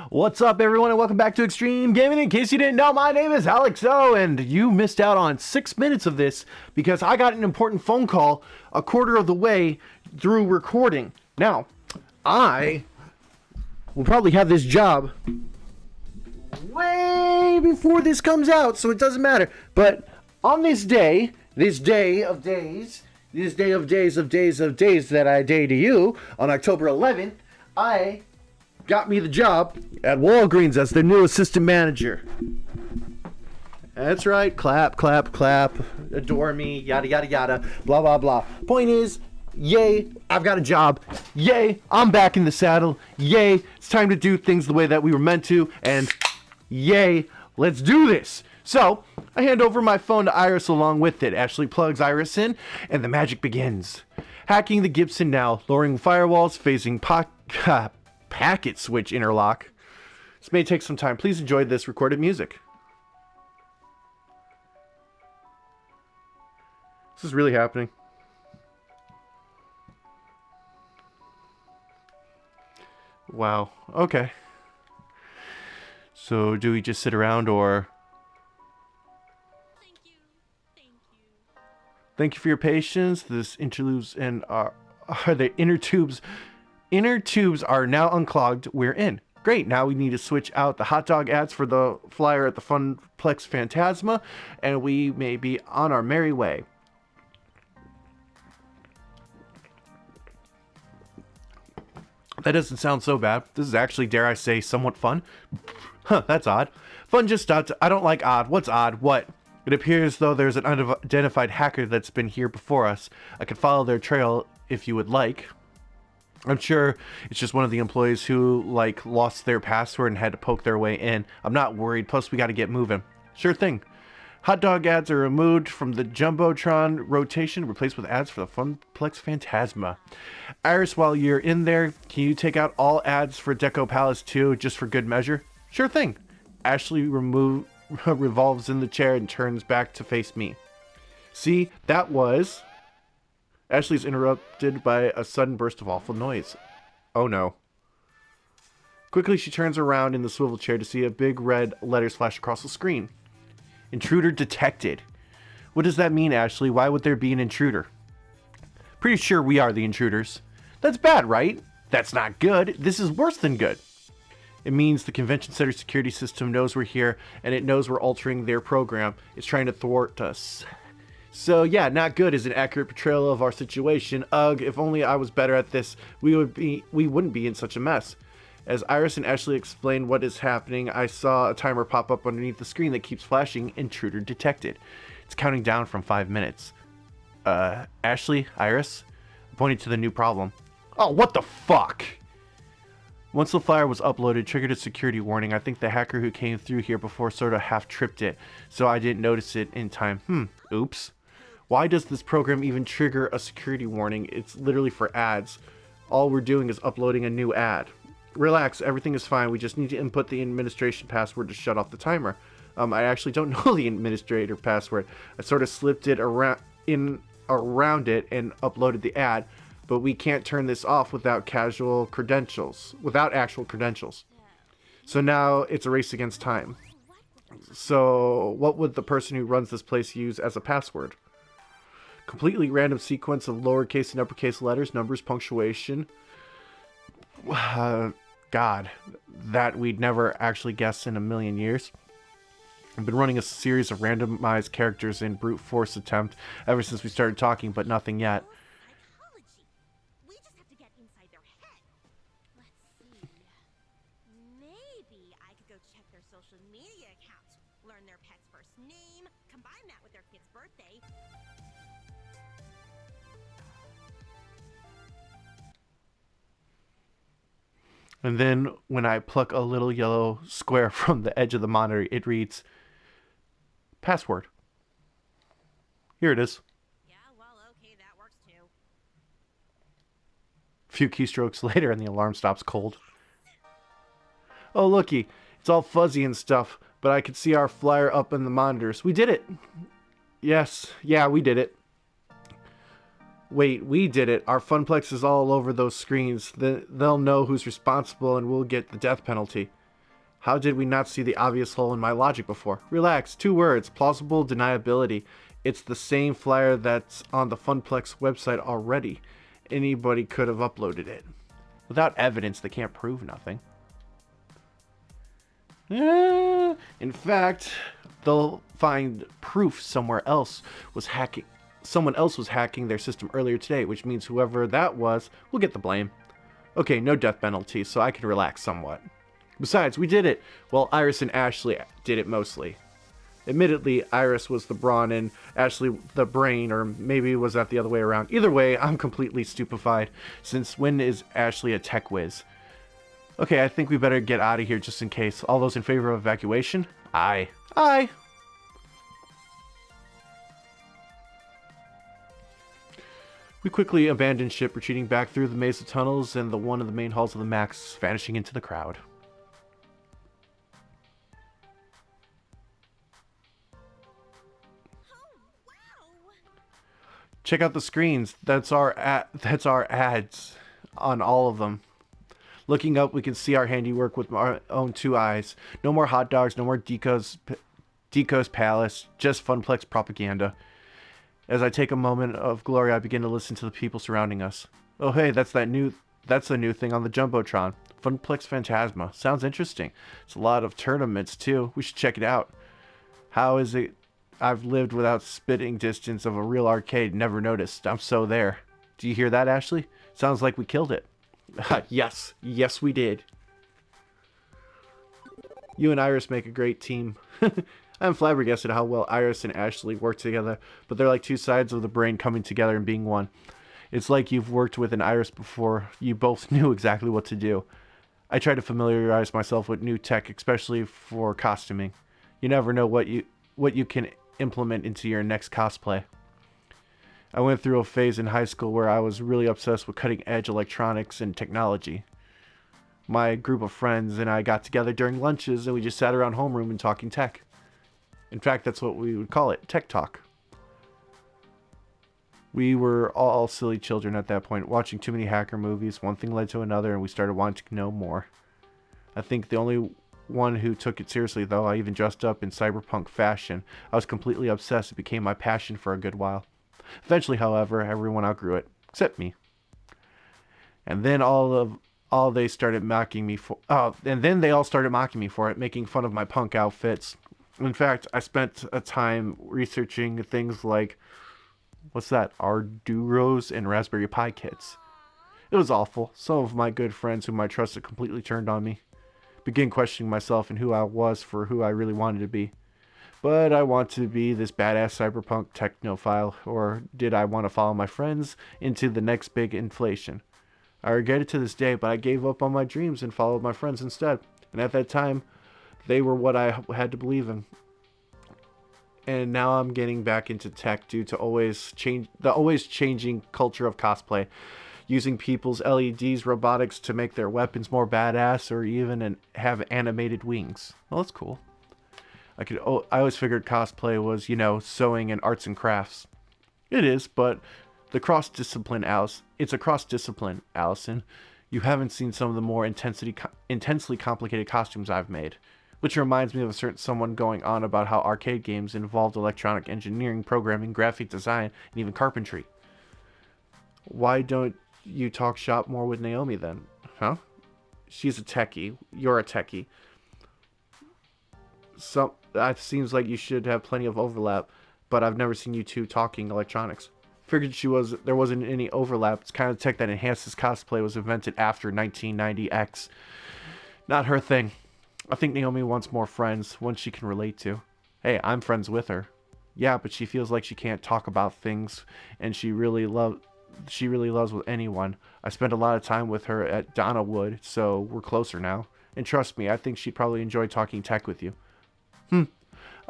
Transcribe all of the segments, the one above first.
What's up, everyone, and welcome back to Extreme Gaming. In case you didn't know, my name is Alex O, and you missed out on 6 minutes of this because I got an important phone call a quarter of the way through recording. Now, I will probably have this job way before this comes out, so it doesn't matter. But on this day of days that I day to you, on October 11th, I got me the job at Walgreens as their new assistant manager. That's right. Clap, clap, clap. Adore me. Yada, yada, yada. Blah, blah, blah. Point is, yay, I've got a job. Yay, I'm back in the saddle. Yay, it's time to do things the way that we were meant to. And yay, let's do this. So, I hand over my phone to Iris along with it. Ashley plugs Iris in, and the magic begins. Hacking the Gibson now, lowering firewalls, phasing packet switch interlock. This may take some time. Please enjoy this recorded music. This is really happening. Wow. Okay. So do we just sit around or... Thank you for your patience. This interludes and are the inner tubes. Inner tubes are now unclogged. We're in. Great. Now we need to switch out the hot dog ads for the flyer at the Funplex Phantasma, and we may be on our merry way. That doesn't sound so bad. This is actually, dare I say, somewhat fun. Huh, that's odd. Fun just stopped. I don't like odd. What's odd? What? It appears though there's an unidentified hacker that's been here before us. I could follow their trail if you would like. I'm sure it's just one of the employees who, lost their password and had to poke their way in. I'm not worried, plus we gotta get moving. Sure thing. Hot dog ads are removed from the Jumbotron rotation, replaced with ads for the Funplex Phantasma. Iris, while you're in there, can you take out all ads for Deco Palace too, just for good measure? Sure thing. Ashley revolves in the chair and turns back to face me. See, that was... Ashley's interrupted by a sudden burst of awful noise. Oh no. Quickly she turns around in the swivel chair to see a big red letters flash across the screen. Intruder detected. What does that mean, Ashley? Why would there be an intruder? Pretty sure we are the intruders. That's bad, right? That's not good. This is worse than good. It means the convention center security system knows we're here, and it knows we're altering their program. It's trying to thwart us. So yeah, not good is an accurate portrayal of our situation. Ugh, if only I was better at this, we wouldn't be in such a mess. As Iris and Ashley explain what is happening, I saw a timer pop up underneath the screen that keeps flashing, intruder detected. It's counting down from 5 minutes. Ashley, Iris, pointing to the new problem. Oh, what the fuck? Once the flyer was uploaded, triggered a security warning. I think the hacker who came through here before sort of half tripped it, so I didn't notice it in time. Oops. Why does this program even trigger a security warning? It's literally for ads. All we're doing is uploading a new ad. Relax, everything is fine. We just need to input the administration password to shut off the timer. I actually don't know the administrator password. I sort of slipped it around it and uploaded the ad, but we can't turn this off without actual credentials. So now it's a race against time. So what would the person who runs this place use as a password? Completely random sequence of lowercase and uppercase letters, numbers, punctuation. God, that we'd never actually guess in a million years. I've been running a series of randomized characters in brute force attempt ever since we started talking, but nothing yet. We just have to get inside their head. Let's see. Maybe I could go check their social media accounts, learn their pet's first name, combine that with their kid's birthday. And then when I pluck a little yellow square from the edge of the monitor, it reads, password. Here it is. Yeah, well, okay, that works too. A few keystrokes later and the alarm stops cold. Oh, looky. It's all fuzzy and stuff, but I could see our flyer up in the monitors. We did it. Yes. Yeah, we did it. Wait, we did it. Our Funplex is all over those screens. They'll know who's responsible and we'll get the death penalty. How did we not see the obvious hole in my logic before? Relax. 2 words. Plausible deniability. It's the same flyer that's on the Funplex website already. Anybody could have uploaded it. Without evidence, they can't prove nothing. In fact, they'll find proof someone else was hacking their system earlier today, which means whoever that was will get the blame. Okay, no death penalty, so I can relax somewhat. Besides, we did it. Well, Iris and Ashley did it mostly. Admittedly, Iris was the brawn and Ashley the brain, or maybe was that the other way around? Either way, I'm completely stupefied, since when is Ashley a tech whiz? Okay, I think we better get out of here just in case. All those in favor of evacuation? Aye. Aye. We quickly abandoned ship, retreating back through the maze of tunnels and one of the main halls of the Max, vanishing into the crowd. Check out the screens. That's our ads on all of them. Looking up, we can see our handiwork with our own 2 eyes. No more hot dogs, no more Deco's Palace, just Funplex propaganda. As I take a moment of glory, I begin to listen to the people surrounding us. Oh hey, that's the new thing on the Jumbotron. Funplex Phantasma. Sounds interesting. It's a lot of tournaments too. We should check it out. How is it? I've lived without spitting distance of a real arcade, never noticed. I'm so there. Do you hear that, Ashley? Sounds like we killed it. Yes. Yes, we did. You and Iris make a great team. I'm flabbergasted how well Iris and Ashley work together, but they're like 2 sides of the brain coming together and being one. It's like you've worked with an Iris before. You both knew exactly what to do. I try to familiarize myself with new tech, especially for costuming. You never know what you can implement into your next cosplay. I went through a phase in high school where I was really obsessed with cutting-edge electronics and technology. My group of friends and I got together during lunches and we just sat around homeroom and talking tech. In fact, that's what we would call it, tech talk. We were all silly children at that point, watching too many hacker movies. One thing led to another and we started wanting to know more. I think the only one who took it seriously, though, I even dressed up in cyberpunk fashion. I was completely obsessed. It became my passion for a good while. Eventually, however, everyone outgrew it, except me. And then they started mocking me for it, making fun of my punk outfits. In fact, I spent a time researching things like, what's that, Arduros and Raspberry Pi kits. It was awful. Some of my good friends whom I trusted completely turned on me. Began questioning myself and who I was for who I really wanted to be. But I want to be this badass cyberpunk technophile, or did I want to follow my friends into the next big inflation? I regret it to this day, but I gave up on my dreams and followed my friends instead. And at that time, they were what I had to believe in. And now I'm getting back into tech due to the always changing culture of cosplay. Using people's LEDs, robotics to make their weapons more badass, or even have animated wings. Well, that's cool. I always figured cosplay was, sewing and arts and crafts. It is, but it's a cross-discipline, Allison. You haven't seen some of the more intensely complicated costumes I've made. Which reminds me of a certain someone going on about how arcade games involved electronic engineering, programming, graphic design, and even carpentry. Why don't you talk shop more with Naomi then? Huh? She's a techie. You're a techie. That seems like you should have plenty of overlap, but I've never seen you two talking electronics. Figured there wasn't any overlap. It's kind of tech that enhances cosplay was invented after 1990X. Not her thing. I think Naomi wants more friends, ones she can relate to. Hey, I'm friends with her. Yeah, but she feels like she can't talk about things, and she really loves with anyone. I spent a lot of time with her at Donnawood, so we're closer now. And trust me, I think she'd probably enjoy talking tech with you.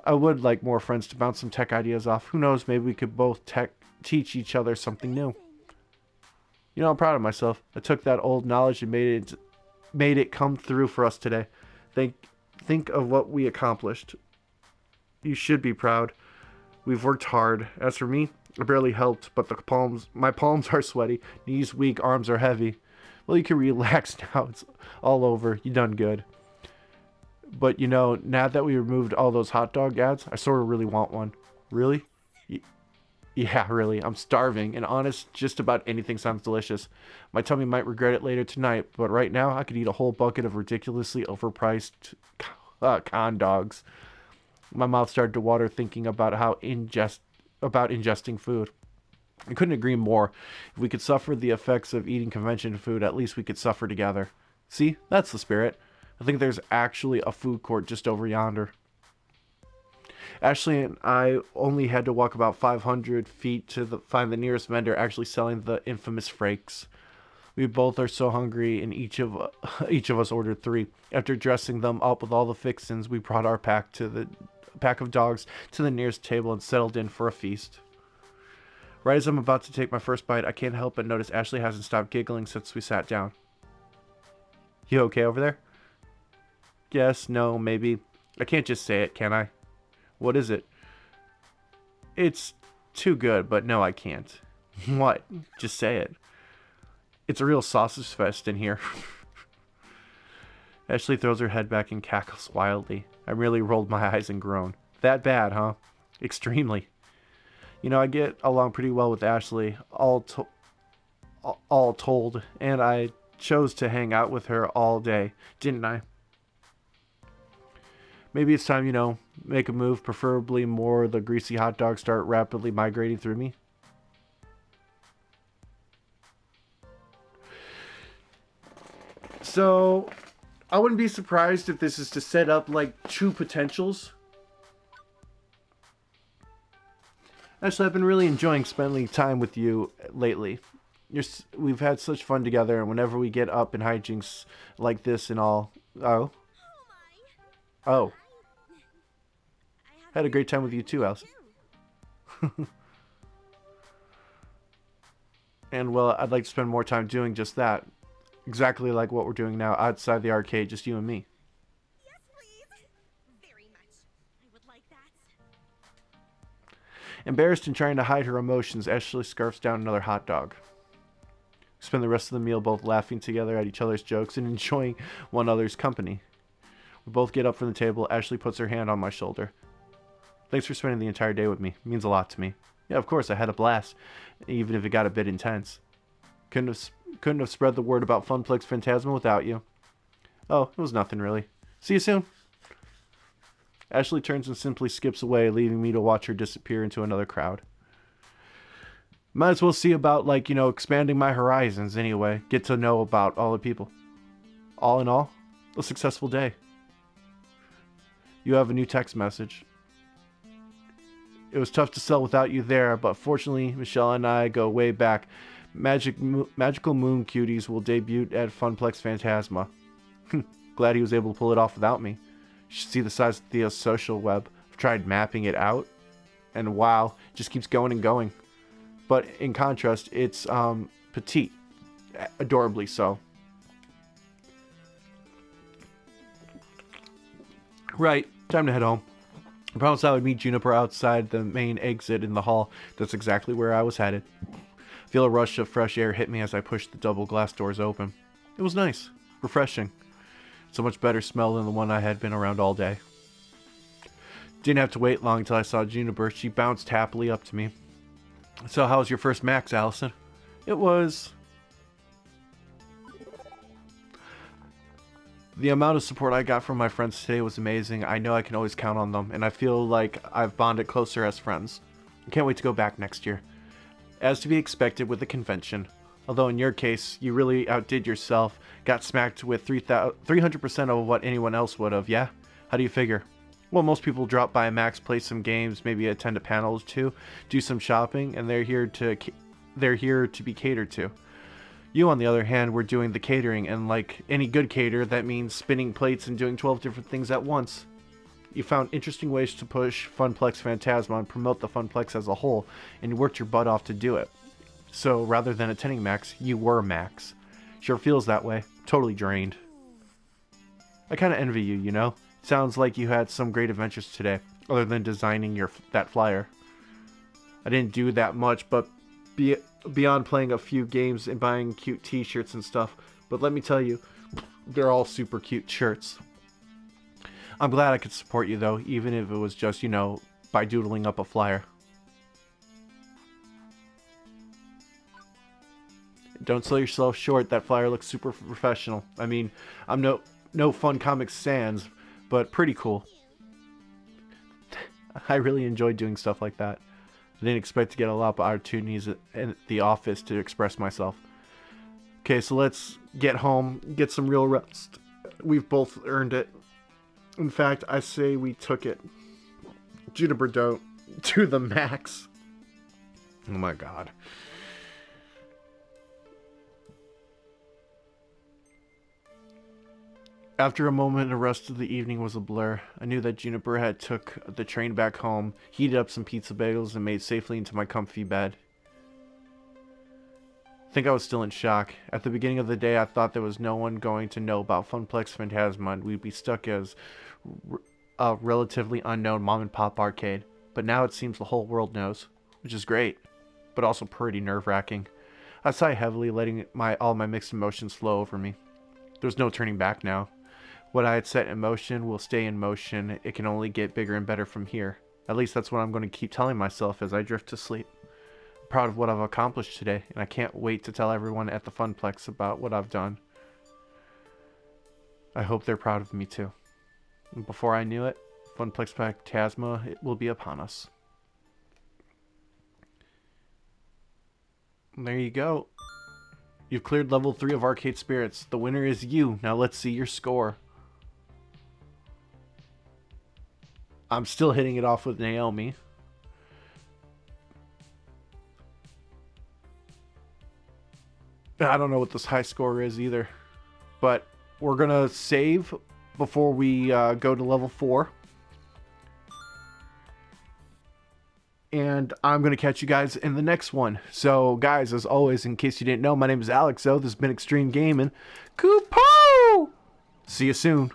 I would like more friends to bounce some tech ideas off. Who knows, maybe we could both teach each other something new. I'm proud of myself. I took that old knowledge and made it come through for us today. Think of what we accomplished. You should be proud. We've worked hard. As for me, I barely helped, but my palms are sweaty, knees weak, arms are heavy. Well, you can relax now. It's all over. You done good. But you know, now that we removed all those hot dog ads, I sort of really want one. Really? Yeah, really. I'm starving, and honest, just about anything sounds delicious. My tummy might regret it later tonight, but right now I could eat a whole bucket of ridiculously overpriced con dogs. My mouth started to water thinking about ingesting food. I couldn't agree more. If we could suffer the effects of eating convention food, at least we could suffer together. See, that's the spirit. I think there's actually a food court just over yonder. Ashley and I only had to walk about 500 feet to find the nearest vendor actually selling the infamous frakes. We both are so hungry, and each of us ordered 3. After dressing them up with all the fixins, we brought our pack of dogs to the nearest table and settled in for a feast. Right as I'm about to take my first bite, I can't help but notice Ashley hasn't stopped giggling since we sat down. You okay over there? Yes, no, maybe. I can't just say it, can I? What is it? It's too good, but no, I can't. What? Just say it. It's a real sausage fest in here. Ashley throws her head back and cackles wildly. I merely rolled my eyes and groaned. That bad, huh? Extremely. You know, I get along pretty well with Ashley, all told, and I chose to hang out with her all day, didn't I? Maybe it's time, make a move, preferably more the greasy hot dogs start rapidly migrating through me. So, I wouldn't be surprised if this is to set up, true potentials. Actually, I've been really enjoying spending time with you lately. We've had such fun together, and whenever we get up in hijinks like this and all... Oh. Oh. Had a great time with you too, Elsa. And, well, I'd like to spend more time doing just that. Exactly like what we're doing now, outside the arcade, just you and me. Yes, please. Very much. I would like that. Embarrassed and trying to hide her emotions, Ashley scarfs down another hot dog. We spend the rest of the meal both laughing together at each other's jokes and enjoying one another's company. We both get up from the table. Ashley puts her hand on my shoulder. Thanks for spending the entire day with me. It means a lot to me. Yeah, of course, I had a blast, even if it got a bit intense. Couldn't have spread the word about Funplex Phantasma without you. Oh, it was nothing really. See you soon. Ashley turns and simply skips away, leaving me to watch her disappear into another crowd. Might as well see about, expanding my horizons anyway. Get to know about all the people. All in all, a successful day. You have a new text message. It was tough to sell without you there, but fortunately, Michelle and I go way back. Magical Moon Cuties will debut at Funplex Phantasma. Glad he was able to pull it off without me. You should see the size of Theo's social web. I've tried mapping it out, and wow, it just keeps going and going. But in contrast, it's petite, adorably so. Right, time to head home. I promised I would meet Juniper outside the main exit in the hall. That's exactly where I was headed. Feel a rush of fresh air hit me as I pushed the double glass doors open. It was nice, refreshing. So much better smell than the one I had been around all day. Didn't have to wait long until I saw Juniper. She bounced happily up to me. So how was your first max, Allison? It was... The amount of support I got from my friends today was amazing. I know I can always count on them, and I feel like I've bonded closer as friends. I can't wait to go back next year. As to be expected with the convention. Although in your case, you really outdid yourself, got smacked with 300% of what anyone else would have, yeah? How do you figure? Well, most people drop by Max, play some games, maybe attend a panel or two, do some shopping, and they're here to be catered to. You, on the other hand, were doing the catering, and like any good caterer, that means spinning plates and doing 12 different things at once. You found interesting ways to push Funplex Phantasma and promote the Funplex as a whole, and you worked your butt off to do it. So, rather than attending Max, you were Max. Sure feels that way. Totally drained. I kinda envy you, you know? Sounds like you had some great adventures today, other than designing that flyer. I didn't do that much, but beyond playing a few games and buying cute t-shirts and stuff, but let me tell you, they're all super cute shirts. I'm glad I could support you, though, even if it was just, you know, by doodling up a flyer. Don't sell yourself short. That flyer looks super professional. I mean, I'm no fun comics sans, but pretty cool. I really enjoyed doing stuff like that. I didn't expect to get a lot of opportunities in the office to express myself. Okay, so let's get home, get some real rest. We've both earned it. In fact, I say we took it. Juniper dough to the max. Oh my god. After a moment, the rest of the evening was a blur. I knew that Juniper had took the train back home, heated up some pizza bagels, and made safely into my comfy bed. I think I was still in shock. At the beginning of the day, I thought there was no one going to know about Funplex Phantasma, and we'd be stuck as a relatively unknown mom-and-pop arcade. But now it seems the whole world knows, which is great, but also pretty nerve-wracking. I sighed heavily, letting all my mixed emotions flow over me. There's no turning back now. What I had set in motion will stay in motion. It can only get bigger and better from here. At least that's what I'm going to keep telling myself as I drift to sleep. I'm proud of what I've accomplished today, and I can't wait to tell everyone at the Funplex about what I've done. I hope they're proud of me too. And before I knew it, Funplex Phantasma will be upon us. And there you go. You've cleared level 3 of Arcade Spirits. The winner is you. Now let's see your score. I'm still hitting it off with Naomi. I don't know what this high score is either. But we're going to save before we go to level 4. And I'm going to catch you guys in the next one. So, guys, as always, in case you didn't know, my name is Alex. This has been Extreme Gaming. Kupo! See you soon.